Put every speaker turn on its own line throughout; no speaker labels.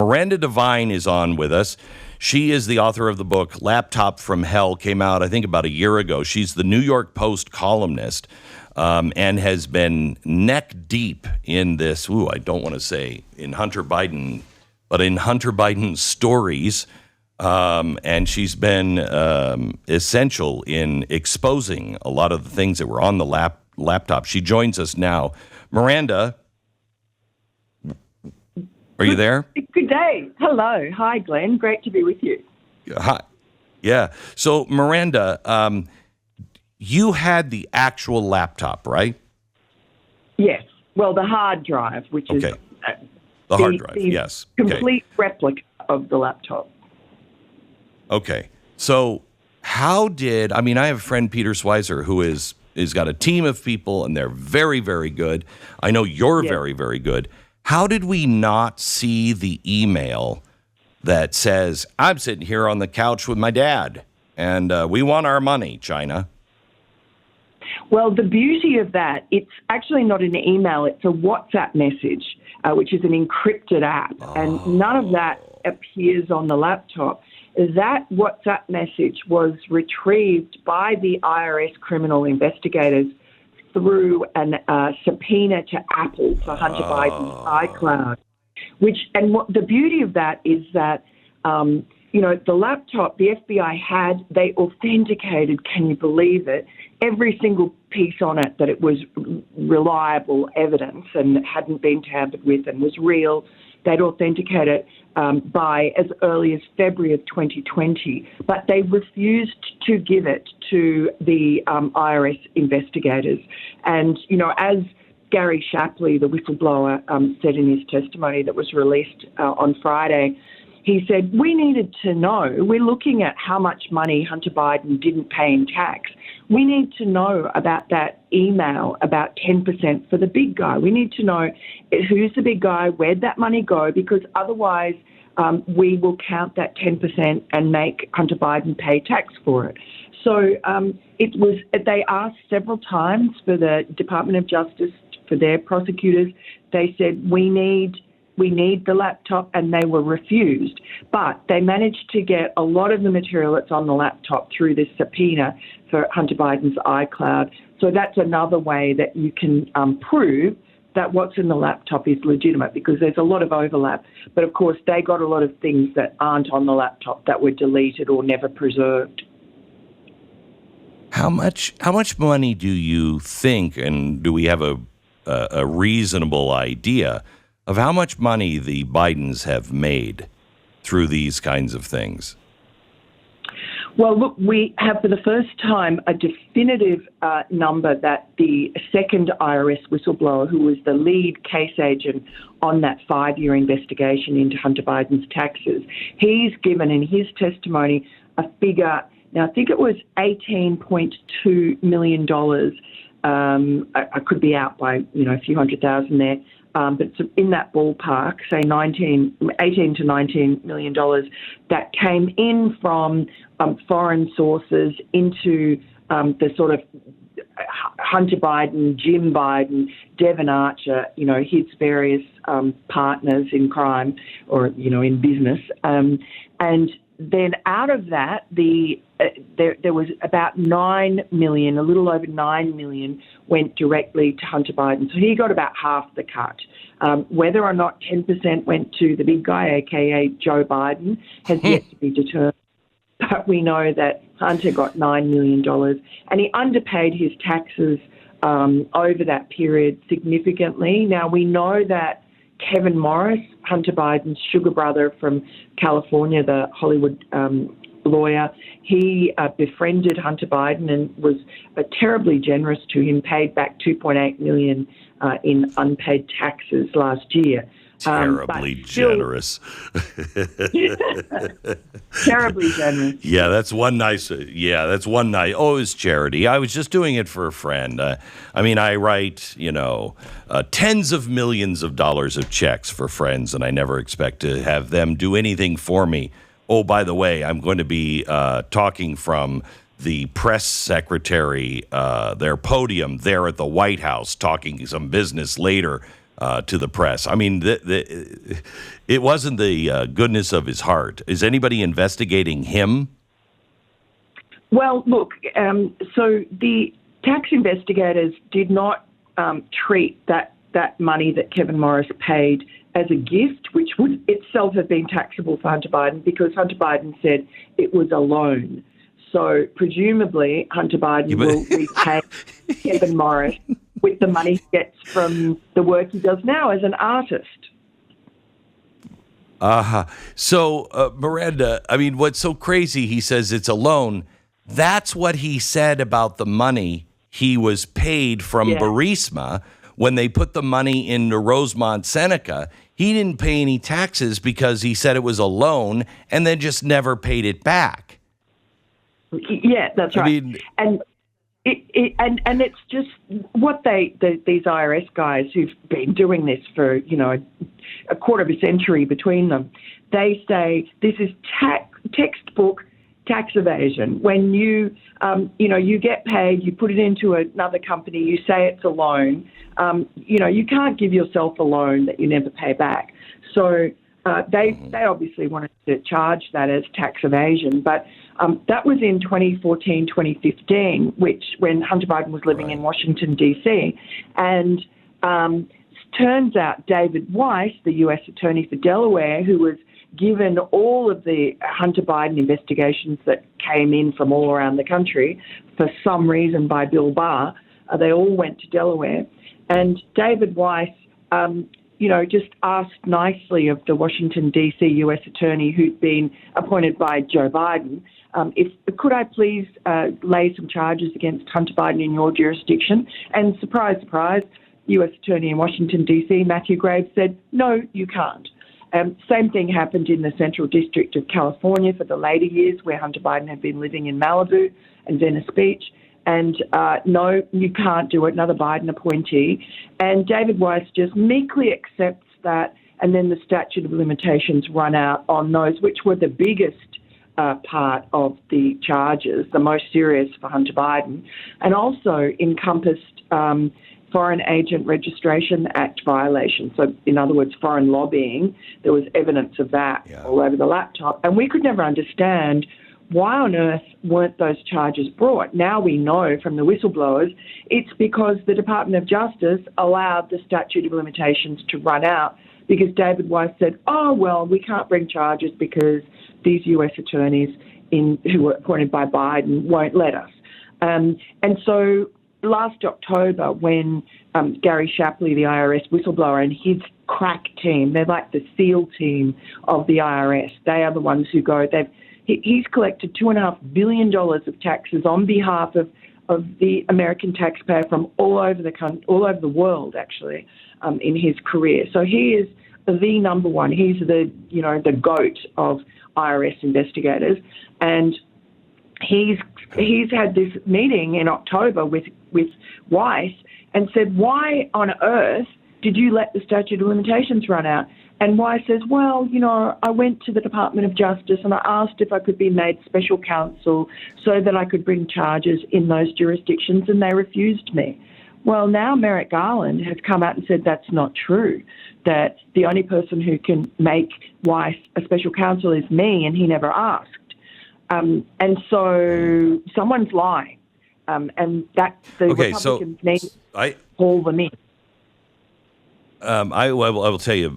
Miranda Devine is on with us. She is the author of the book Laptop from Hell, came out, I think, about a year ago. She's the New York Post columnist and has been neck deep in this, I don't want to say in Hunter Biden, but in Hunter Biden's stories. And she's been essential in exposing a lot of the things that were on the laptop. She joins us now. Miranda, are you there?
Good day. Hello. Hi, Glenn. Great to be with you.
Hi. Yeah. So, Miranda, you had the actual laptop, right?
Yes. Well, the hard drive, which is
the hard drive. Yes.
Complete replica of the laptop.
Okay. So I have a friend, Peter Schweizer, who is got a team of people, and they're very, very good. I know you're very, very good. How did we not see the email that says, I'm sitting here on the couch with my dad, and we want our money, China?
Well, the beauty of that, it's actually not an email, it's a WhatsApp message, which is an encrypted app, and none of that appears on the laptop. That WhatsApp message was retrieved by the IRS criminal investigators through a subpoena to Apple for Hunter Biden's iCloud. The beauty of that is that, the laptop the FBI they authenticated, can you believe it, every single piece on it, that it was reliable evidence and hadn't been tampered with and was real. They'd authenticate it by as early as February of 2020, but they refused to give it to the IRS investigators. And, as Gary Shapley, the whistleblower, said in his testimony that was released on Friday, he said, we needed to know, we're looking at how much money Hunter Biden didn't pay in tax. We need to know about that email, about 10% for the big guy. We need to know who's the big guy, where'd that money go, because otherwise we will count that 10% and make Hunter Biden pay tax for it. So they asked several times for the Department of Justice, for their prosecutors. They said, we need the laptop, and they were refused. But they managed to get a lot of the material that's on the laptop through this subpoena for Hunter Biden's iCloud. So that's another way that you can prove that what's in the laptop is legitimate, because there's a lot of overlap. But, of course, they got a lot of things that aren't on the laptop that were deleted or never preserved.
How much money do you think, and do we have a reasonable idea of how much money the Bidens have made through these kinds of things?
Well, look, we have for the first time a definitive number that the second IRS whistleblower, who was the lead case agent on that 5-year investigation into Hunter Biden's taxes, he's given in his testimony a figure. Now, I think it was $18.2 million. I could be out by, a few $100,000 there. But it's in that ballpark, say $18 to $19 million that came in from foreign sources into the sort of Hunter Biden, Jim Biden, Devon Archer, his various partners in crime or, in business. And then out of that, there was about $9 million, a little over $9 million, went directly to Hunter Biden. So he got about half the cut. Whether or not 10% went to the big guy, a.k.a. Joe Biden, has yet to be determined. But we know that Hunter got $9 million, and he underpaid his taxes over that period significantly. Now, we know that Kevin Morris, Hunter Biden's sugar brother from California, the Hollywood lawyer, he befriended Hunter Biden and was terribly generous to him, paid back $2.8 million in unpaid taxes last year.
Terribly generous.
Terribly generous.
Yeah, that's one nice. Oh, it's charity. I was just doing it for a friend. I write, tens of millions of dollars of checks for friends, and I never expect to have them do anything for me. Oh, by the way, I'm going to be talking from the press secretary, their podium there at the White House, talking some business later. to the press. I mean, it wasn't the goodness of his heart. Is anybody investigating him?
Well, look, so the tax investigators did not treat that money that Kevin Morris paid as a gift, which would itself have been taxable for Hunter Biden, because Hunter Biden said it was a loan. So presumably Hunter Biden will repay Kevin Morris with the money he gets from the work he does now as an artist.
So, Miranda, I mean, what's so crazy, he says it's a loan. That's what he said about the money he was paid from Burisma when they put the money into Rosemont Seneca. He didn't pay any taxes because he said it was a loan and then just never paid it back.
Yeah, that's right. I mean, and it's just what these IRS guys who've been doing this for, a quarter of a century between them, they say this is textbook tax evasion. When you get paid, you put it into another company, you say it's a loan. You can't give yourself a loan that you never pay back. So they obviously wanted to charge that as tax evasion, but that was in 2014, 2015, when Hunter Biden was living in Washington, D.C. And turns out David Weiss, the U.S. Attorney for Delaware, who was given all of the Hunter Biden investigations that came in from all around the country, for some reason by Bill Barr, they all went to Delaware. And David Weiss, just asked nicely of the Washington, D.C. U.S. Attorney who'd been appointed by Joe Biden, could I please lay some charges against Hunter Biden in your jurisdiction? And surprise, surprise, U.S. Attorney in Washington, D.C., Matthew Graves, said, no, you can't. Same thing happened in the Central District of California for the later years, where Hunter Biden had been living in Malibu and Venice Beach. And no, you can't do it, another Biden appointee. And David Weiss just meekly accepts that, and then the statute of limitations run out on those, which were the biggest part of the charges, the most serious for Hunter Biden, and also encompassed Foreign Agent Registration Act violations. So, in other words, foreign lobbying. There was evidence of that all over the laptop. And we could never understand why on earth weren't those charges brought. Now we know from the whistleblowers it's because the Department of Justice allowed the statute of limitations to run out, because David Weiss said, oh, well, we can't bring charges because these U.S. attorneys who were appointed by Biden won't let us. And so last October, when Gary Shapley, the IRS whistleblower, and his crack team, they're like the SEAL team of the IRS. They are the ones who go. He's collected $2.5 billion of taxes on behalf of the American taxpayer from all over the world, actually, in his career. So he is the number one. He's the GOAT of IRS investigators, and he's had this meeting in October with Weiss and said, why on earth did you let the statute of limitations run out? And Weiss says, well, I went to the Department of Justice and I asked if I could be made special counsel so that I could bring charges in those jurisdictions, and they refused me. Well, now Merrick Garland has come out and said that's not true, that the only person who can make Weiss a special counsel is me, and he never asked. And so someone's lying, and that the Republicans need to haul them in.
I will tell you,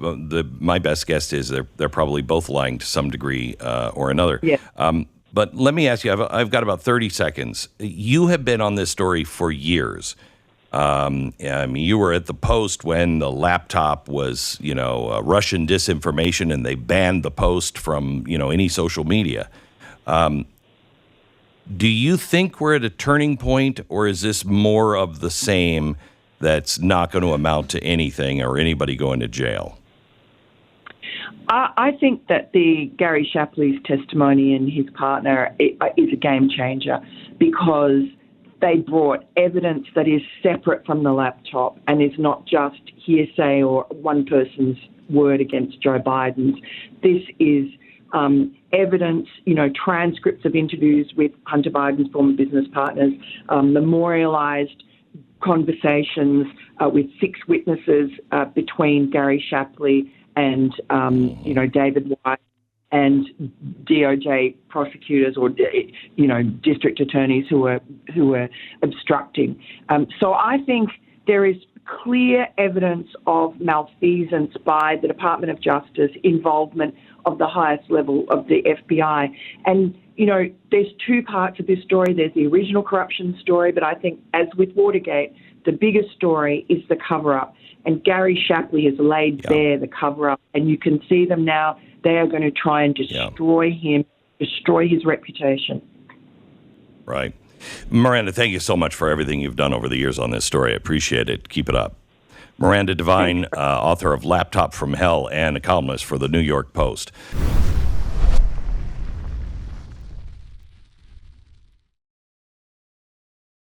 my best guess is they're probably both lying to some degree or another.
Yeah.
But let me ask you, I've got about 30 seconds. You have been on this story for years. I mean, you were at the Post when the laptop was, Russian disinformation, and they banned the Post from, any social media. Do you think we're at a turning point, or is this more of the same that's not going to amount to anything or anybody going to jail?
I think that the Gary Shapley's testimony and his partner is a game changer, because they brought evidence that is separate from the laptop and is not just hearsay or one person's word against Joe Biden's. This is evidence, transcripts of interviews with Hunter Biden's former business partners, memorialized conversations with 6 witnesses between Gary Shapley and, David White and DOJ prosecutors or, district attorneys who were obstructing. So I think there is clear evidence of malfeasance by the Department of Justice, involvement of the highest level of the FBI. And, there's 2 parts of this story. There's the original corruption story, but I think, as with Watergate, the biggest story is the cover-up. And Gary Shapley has laid bare the cover-up, and you can see them now. They are going to try and destroy him, destroy his reputation.
Right. Miranda, thank you so much for everything you've done over the years on this story. I appreciate it. Keep it up. Miranda Devine, author of Laptop from Hell and a columnist for the New York Post.